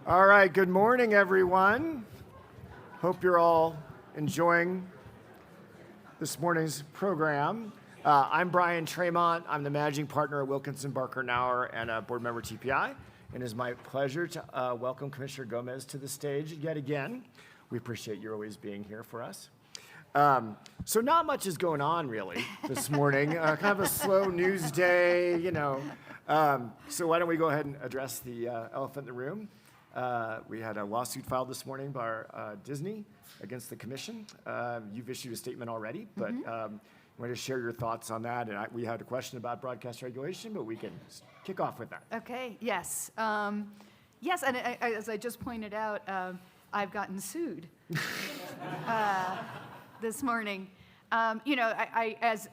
All right, good morning, everyone. Hope you're all enjoying this morning's program. I'm Bryan Tramont. I'm the managing partner at Wilkinson, Barker, Knauer, and a board member at TPI. And it is my pleasure to welcome Commissioner Gomez to the stage yet again. We appreciate you always being here for us. So not much is going on, really, this morning. Kind of a slow news day, you know. So why don't we go ahead and address the elephant in the room. We had a lawsuit filed this morning by Disney against the commission. You've issued a statement already, but you want to share your thoughts on that? And we had a question about broadcast regulation, but we can kick off with that. Okay, yes. Yes, and as I just pointed out, I've gotten sued this morning. You know, as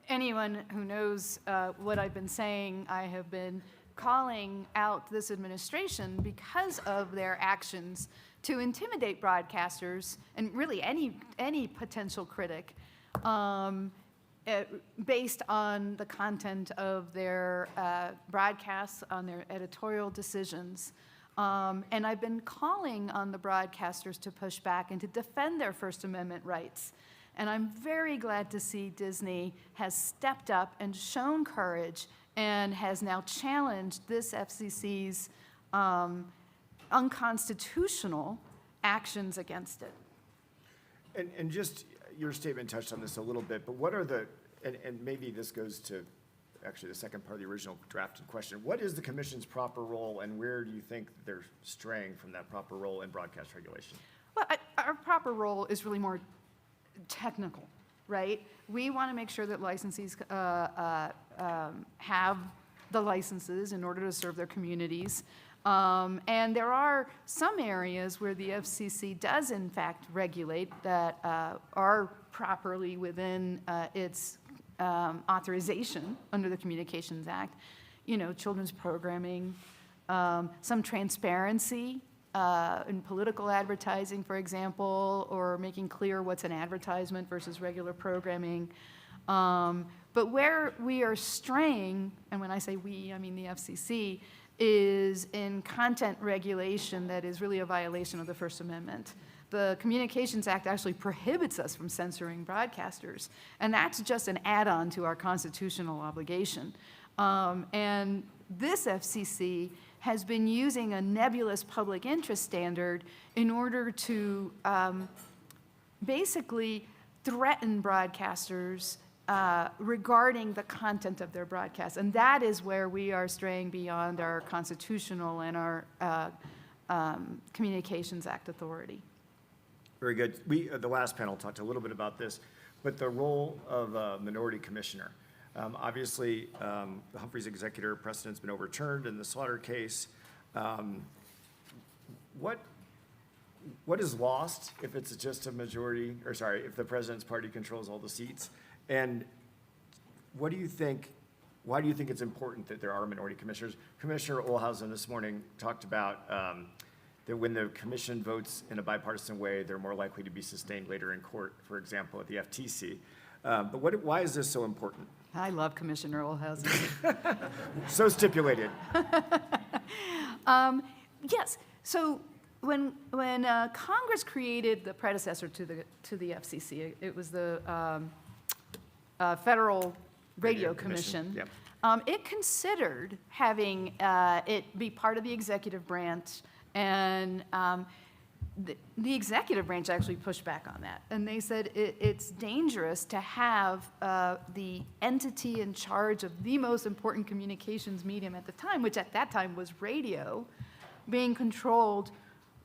anyone who knows what I've been saying, I have been calling out this administration because of their actions to intimidate broadcasters and really any potential critic based on the content of their broadcasts, on their editorial decisions. And I've been calling on the broadcasters to push back and to defend their First Amendment rights. And I'm very glad to see Disney has stepped up and shown courage and has now challenged this FCC's unconstitutional actions against it. And just your statement touched on this a little bit, but what are the, and maybe this goes to actually the second part of the original drafted question, what is the commission's proper role and where do you think they're straying from that proper role in broadcast regulation? Well, our proper role is really more technical, right? We want to make sure that licensees have the licenses in order to serve their communities. And there are some areas where the FCC does in fact regulate that are properly within its authorization under the Communications Act. You know, children's programming, some transparency in political advertising, for example, or making clear what's an advertisement versus regular programming. But where we are straying, and when I say we, I mean the FCC, is in content regulation that is really a violation of the First Amendment. The Communications Act actually prohibits us from censoring broadcasters, and that's just an add-on to our constitutional obligation. And this FCC has been using a nebulous public interest standard in order to basically threaten broadcasters regarding the content of their broadcasts. And that is where we are straying beyond our constitutional and our Communications Act authority. Very good. The last panel talked a little bit about this, but the role of a minority commissioner. Obviously, the Humphreys executor precedent's been overturned in the Slaughter case. What is lost if it's just a majority, or sorry, if the president's party controls all the seats? And what do you think, why do you think it's important that there are minority commissioners? Commissioner Olhausen this morning talked about that when the commission votes in a bipartisan way, they're more likely to be sustained later in court, for example, at the FTC. But why is this so important? I love Commissioner Olhausen. So stipulated. Yes. So when Congress created the predecessor to the FCC, it was the Federal Radio Commission. Yep. It considered having it be part of the executive branch, and the executive branch actually pushed back on that. And they said it's dangerous to have the entity in charge of the most important communications medium at the time, which at that time was radio, being controlled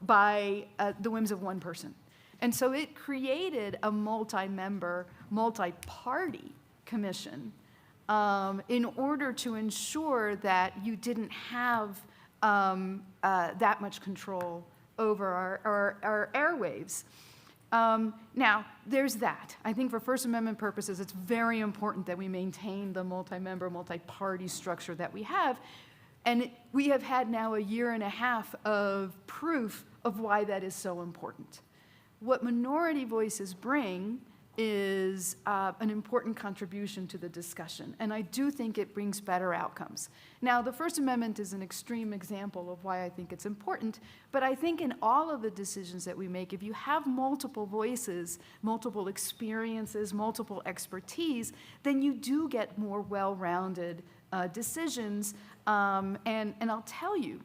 by the whims of one person. And so it created a multi-member, multi-party commission in order to ensure that you didn't have that much control over our airwaves. Now, there's that. I think for First Amendment purposes, it's very important that we maintain the multi-member, multi-party structure that we have. And we have had now a year and a half of proof of why that is so important. What minority voices bring is an important contribution to the discussion, and I do think it brings better outcomes. Now, the First Amendment is an extreme example of why I think it's important, but I think in all of the decisions that we make, if you have multiple voices, multiple experiences, multiple expertise, then you do get more well-rounded decisions, and I'll tell you,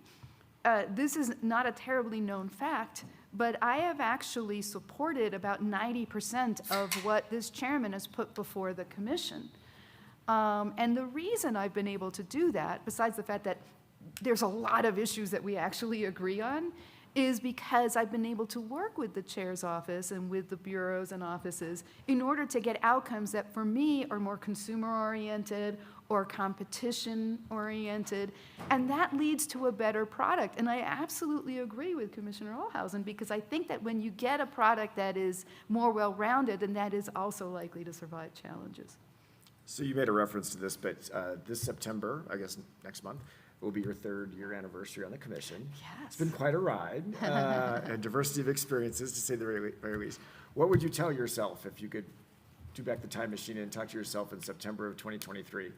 this is not a terribly known fact, but I have actually supported about 90% of what this chairman has put before the commission. And the reason I've been able to do that, besides the fact that there's a lot of issues that we actually agree on, is because I've been able to work with the chair's office and with the bureaus and offices in order to get outcomes that for me are more consumer-oriented or competition-oriented, and that leads to a better product. And I absolutely agree with Commissioner Olhausen, because I think that when you get a product that is more well-rounded, then that is also likely to survive challenges. So you made a reference to this, but this September, I guess next month, will be your 3rd-year anniversary on the commission. Yes. It's been quite a ride, a diversity of experiences, to say the very least. What would you tell yourself if you could do back the time machine and talk to yourself in September of 2023?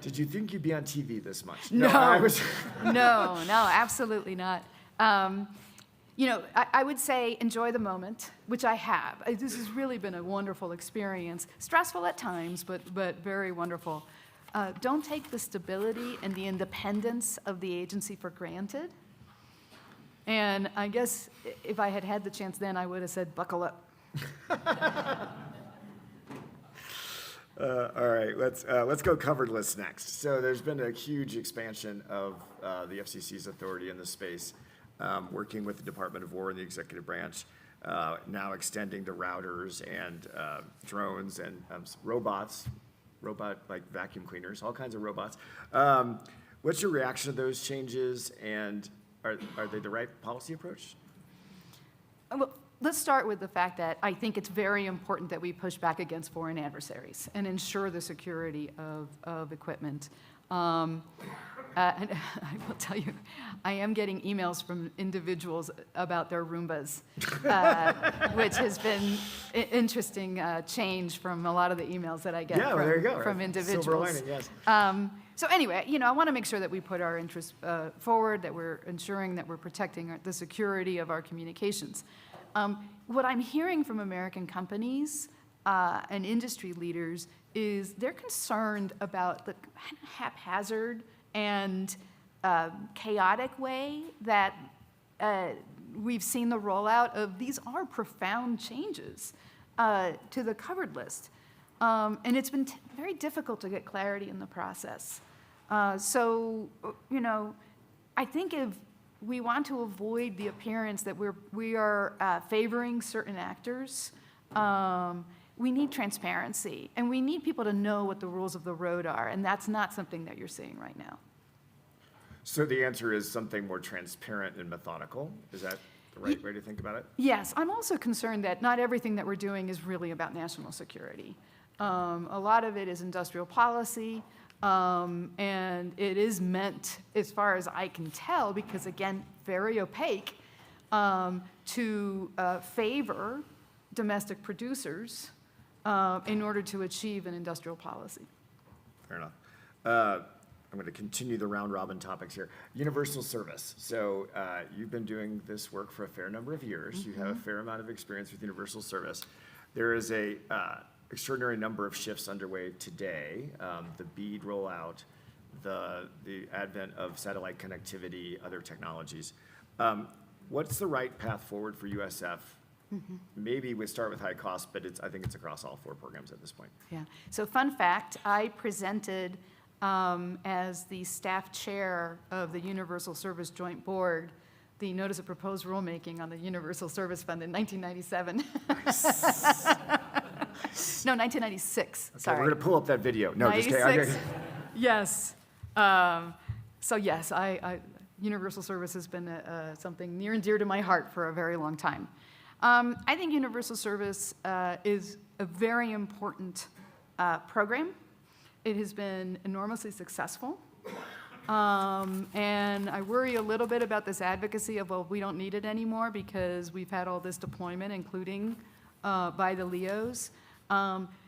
Did you think you'd be on TV this much? No, I was no, absolutely not. I would say enjoy the moment, which I have. This has really been a wonderful experience. Stressful at times, but very wonderful. Don't take the stability and the independence of the agency for granted. And I guess if I had had the chance then, I would have said, buckle up. All right, let's go covered list next. So there's been a huge expansion of the FCC's authority in this space, working with the Department of War and the executive branch, now extending to routers and drones and robot like vacuum cleaners, all kinds of robots. What's your reaction to those changes, and are they the right policy approach? Well, let's start with the fact that I think it's very important that we push back against foreign adversaries and ensure the security of equipment. And I will tell you, I am getting emails from individuals about their Roombas, which has been interesting change from a lot of the emails that I get from individuals. Silver lining, yes. So anyway, I want to make sure that we put our interests forward, that we're ensuring that we're protecting the security of our communications. What I'm hearing from American companies and industry leaders is they're concerned about the haphazard and chaotic way that we've seen the rollout of these are profound changes to the covered list. And it's been very difficult to get clarity in the process. So, I think if we want to avoid the appearance that we are favoring certain actors, we need transparency, and we need people to know what the rules of the road are, and that's not something that you're seeing right now. So the answer is something more transparent and methodical. Is that the right way to think about it? Yes. I'm also concerned that not everything that we're doing is really about national security. A lot of it is industrial policy, and it is meant, as far as I can tell, because again, very opaque, to favor domestic producers in order to achieve an industrial policy. Fair enough. I'm going to continue the round robin topics here. Universal service. So you've been doing this work for a fair number of years. Mm-hmm. You have a fair amount of experience with universal service. There is a extraordinary number of shifts underway today. The BEAD rollout, the advent of satellite connectivity, other technologies. What's the right path forward for USF? Mm-hmm. Maybe we start with high cost, but I think it's across all 4 programs at this point. Yeah. So fun fact, I presented as the staff chair of the Universal Service Joint Board the notice of proposed rulemaking on the Universal Service Fund in 1997. No, 1996. Okay, sorry. We're going to pull up that video. No, 96. Just kidding. Yes. So yes, Universal Service has been something near and dear to my heart for a very long time. I think Universal Service is a very important program. It has been enormously successful. And I worry a little bit about this advocacy of, well, we don't need it anymore because we've had all this deployment, including by the LEOs.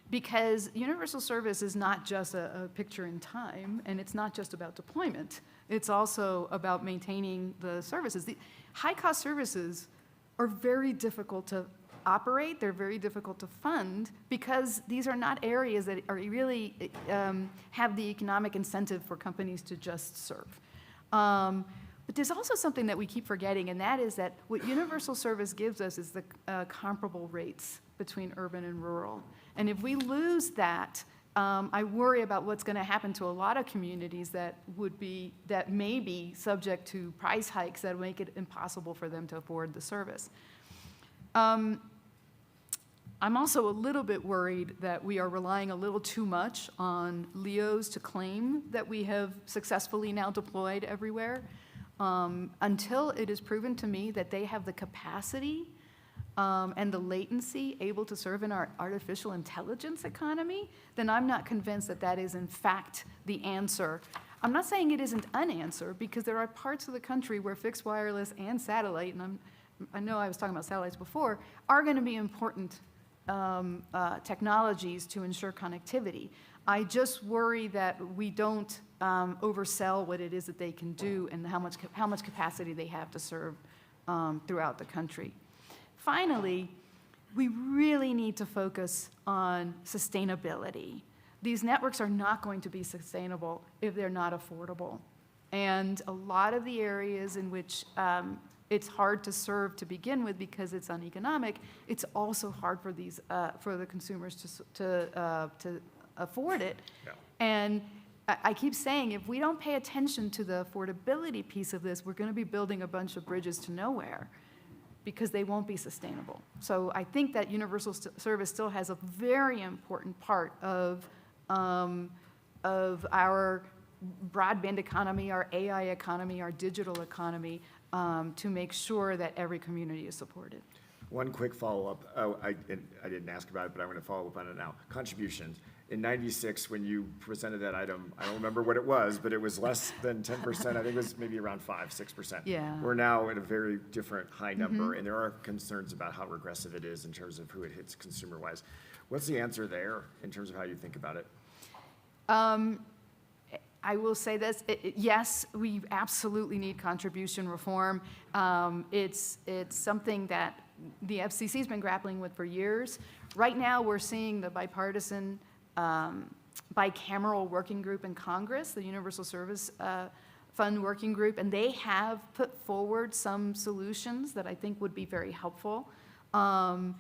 Because universal service is not just a picture in time, and it's not just about deployment. It's also about maintaining the services. The high-cost services are very difficult to operate. They're very difficult to fund because these are not areas that are really have the economic incentive for companies to just serve. But there's also something that we keep forgetting, and that is that what universal service gives us is the comparable rates between urban and rural. And if we lose that, I worry about what's going to happen to a lot of communities that may be subject to price hikes that make it impossible for them to afford the service. I'm also a little bit worried that we are relying a little too much on LEOs to claim that we have successfully now deployed everywhere. Until it is proven to me that they have the capacity and the latency able to serve in our artificial intelligence economy, then I'm not convinced that that is in fact the answer. I'm not saying it isn't an answer, because there are parts of the country where fixed wireless and satellite, and I know I was talking about satellites before, are going to be important technologies to ensure connectivity. I just worry that we don't oversell what it is that they can do and how much capacity they have to serve throughout the country. Finally, we really need to focus on sustainability. These networks are not going to be sustainable if they're not affordable. And a lot of the areas in which it's hard to serve to begin with because it's uneconomic, it's also hard for these for the consumers to afford it. Yeah. And I keep saying, if we don't pay attention to the affordability piece of this, we're going to be building a bunch of bridges to nowhere, because they won't be sustainable. So I think that universal service still has a very important part of our broadband economy, our AI economy, our digital economy, to make sure that every community is supported. One quick follow-up. I didn't ask about it, but I'm going to follow up on it now. Contributions. In '96, when you presented that item, I don't remember what it was, but it was less than 10%. I think it was maybe around 5-6%. Yeah. We're now at a very different high number, and there are concerns about how regressive it is in terms of who it hits consumer-wise. What's the answer there in terms of how you think about it? I will say this, yes, we absolutely need contribution reform. It's something that the FCC has been grappling with for years. Right now, we're seeing the bipartisan bicameral working group in Congress, the Universal Service Fund Working Group, and they have put forward some solutions that I think would be very helpful to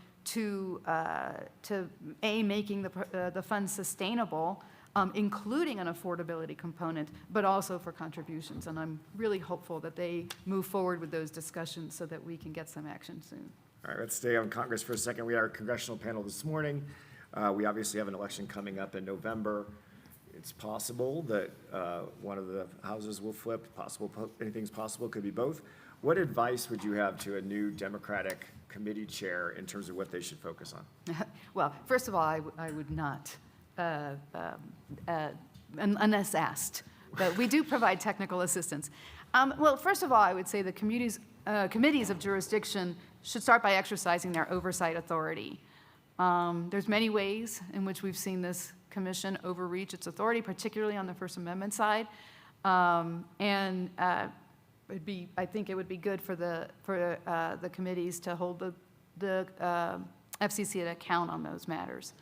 making the fund sustainable, including an affordability component, but also for contributions. And I'm really hopeful that they move forward with those discussions so that we can get some action soon. All right, let's stay on Congress for a second. We had our congressional panel this morning. We obviously have an election coming up in November. It's possible that one of the houses will flip. Anything's possible, could be both. What advice would you have to a new Democratic committee chair in terms of what they should focus on? Well, first of all, I would not, unless asked, but we do provide technical assistance. Well, first of all, I would say the committees of jurisdiction should start by exercising their oversight authority. There's many ways in which we've seen this commission overreach its authority, particularly on the First Amendment side. I think it would be good for the committees to hold the FCC to account on those matters.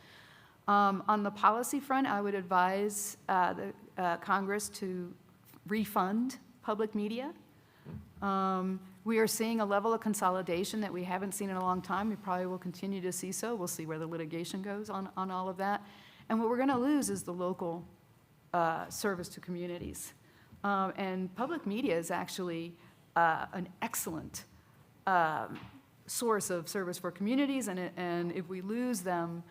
On the policy front, I would advise the Congress to refund public media. We are seeing a level of consolidation that we haven't seen in a long time. We probably will continue to see so. We'll see where the litigation goes on all of that. And what we're going to lose is the local service to communities. And public media is actually an excellent source of service for communities, and if we lose them,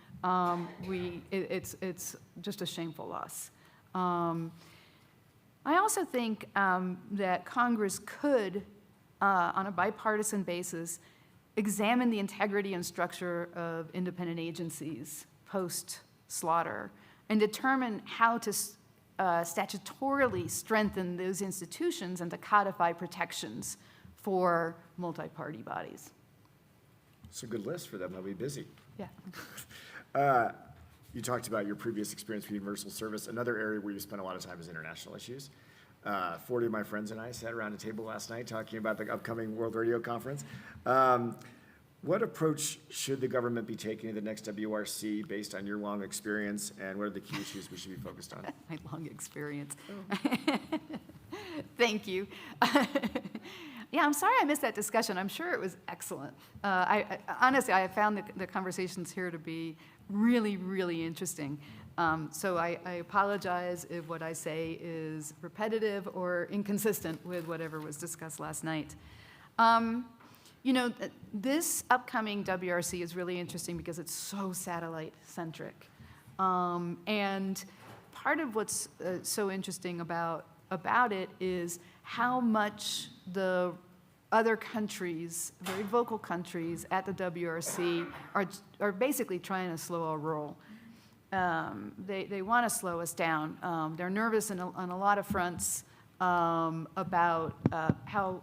it's just a shameful loss. I also think that Congress could, on a bipartisan basis, examine the integrity and structure of independent agencies post-slaughter and determine how to statutorily strengthen those institutions and to codify protections for multi-party bodies. It's a good list for them. They'll be busy. Yeah. You talked about your previous experience with Universal Service. Another area where you spent a lot of time is international issues. 40 of my friends and I sat around a table last night talking about the upcoming World Radio Conference. What approach should the government be taking to the next WRC based on your long experience, and what are the key issues we should be focused on? My long experience. Thank you. Yeah, I'm sorry I missed that discussion. I'm sure it was excellent. Honestly, I found the conversations here to be really, really interesting. So I apologize if what I say is repetitive or inconsistent with whatever was discussed last night. You know, this upcoming WRC is really interesting because it's so satellite-centric. And part of what's so interesting about it is how much the other countries, very vocal countries at the WRC are basically trying to slow our roll. They want to slow us down. They're nervous on a lot of fronts about how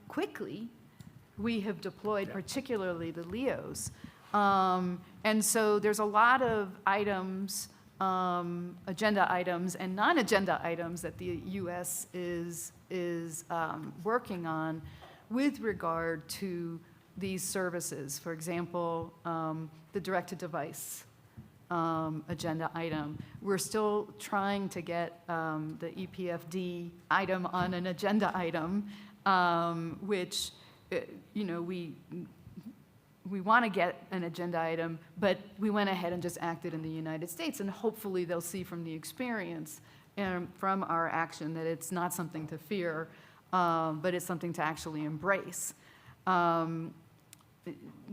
quickly we have deployed, particularly the LEOs. And so there's a lot of items, agenda items and non-agenda items that the U.S. is working on with regard to these services. For example, the direct-to-device agenda item. We're still trying to get the EPFD item on an agenda item, which, you know, we want to get an agenda item, but we went ahead and just acted in the United States, and hopefully they'll see from the experience and from our action that it's not something to fear, but it's something to actually embrace.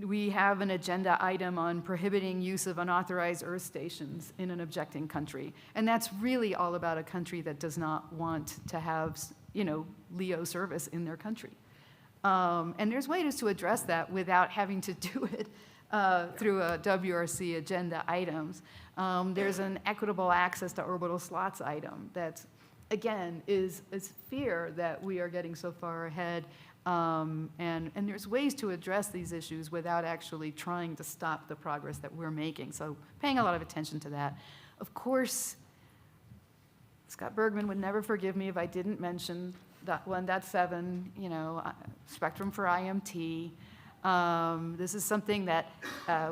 We have an agenda item on prohibiting use of unauthorized Earth stations in an objecting country, and that's really all about a country that does not want to have, you know, LEO service in their country. And there's ways to address that without having to do it through a WRC agenda items. There's an equitable access to orbital slots item that, again, is fear that we are getting so far ahead. And there's ways to address these issues without actually trying to stop the progress that we're making. So paying a lot of attention to that. Of course, Scott Bergman would never forgive me if I didn't mention that 1.7, you know, spectrum for IMT. This is something that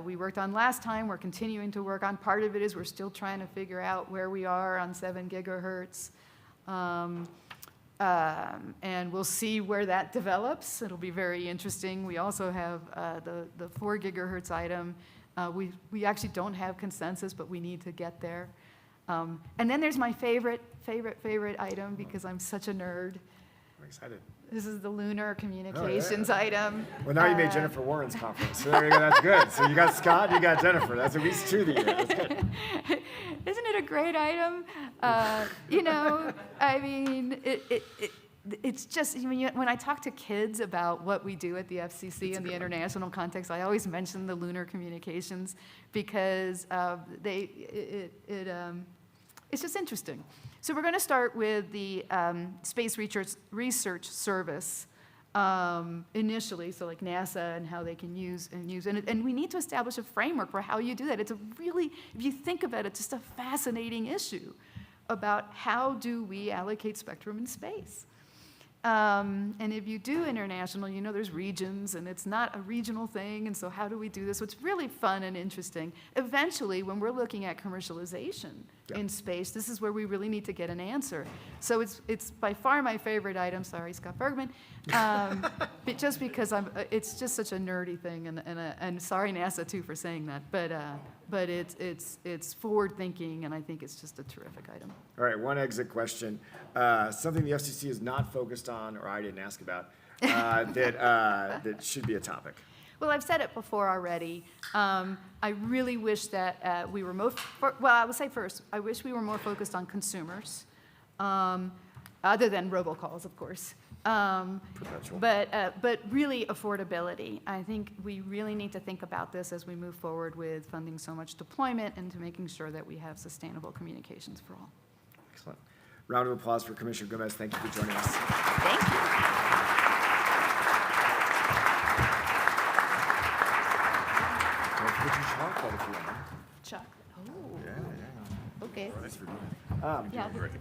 we worked on last time. We're continuing to work on. Part of it is we're still trying to figure out where we are on 7 gigahertz. And we'll see where that develops. It'll be very interesting. We also have the 4 gigahertz item. We actually don't have consensus, but we need to get there. And then there's my favorite item, because I'm such a nerd. I'm excited. This is the lunar communications item. Well, now you made Jennifer Warren's conference. So there you go. That's good. So you got Scott, you got Jennifer. That's at least 2 that you got. That's good. Isn't it a great item? You know, I mean, it's just, when I talk to kids about what we do at the FCC in the international context, I always mention the lunar communications because it's just interesting. So we're going to start with the Space Research Service initially, so like NASA and how they can use, and we need to establish a framework for how you do that. It's a really, if you think about it, just a fascinating issue about how do we allocate spectrum in space. And if you do international, you know there's regions, and it's not a regional thing, and so how do we do this? So it's really fun and interesting. Eventually, when we're looking at commercialization in space, this is where we really need to get an answer. So it's by far my favorite item. Sorry, Scott Bergman, but just because it's just such a nerdy thing, and sorry NASA too for saying that, but it's forward thinking, and I think it's just a terrific item. All right, one exit question. Something the FCC is not focused on, or I didn't ask about, that should be a topic. Well, I've said it before already. I really wish that we were I would say first, I wish we were more focused on consumers, other than robocalls, of course. But really affordability. I think we really need to think about this as we move forward with funding so much deployment and to making sure that we have sustainable communications for all. Excellent. Round of applause for Commissioner Gomez. Thank you for joining us. Thank you. Don't forget your chocolate if you want. Chuck. Oh, Yeah. okay. Thanks for doing it. Yeah, I'll get it.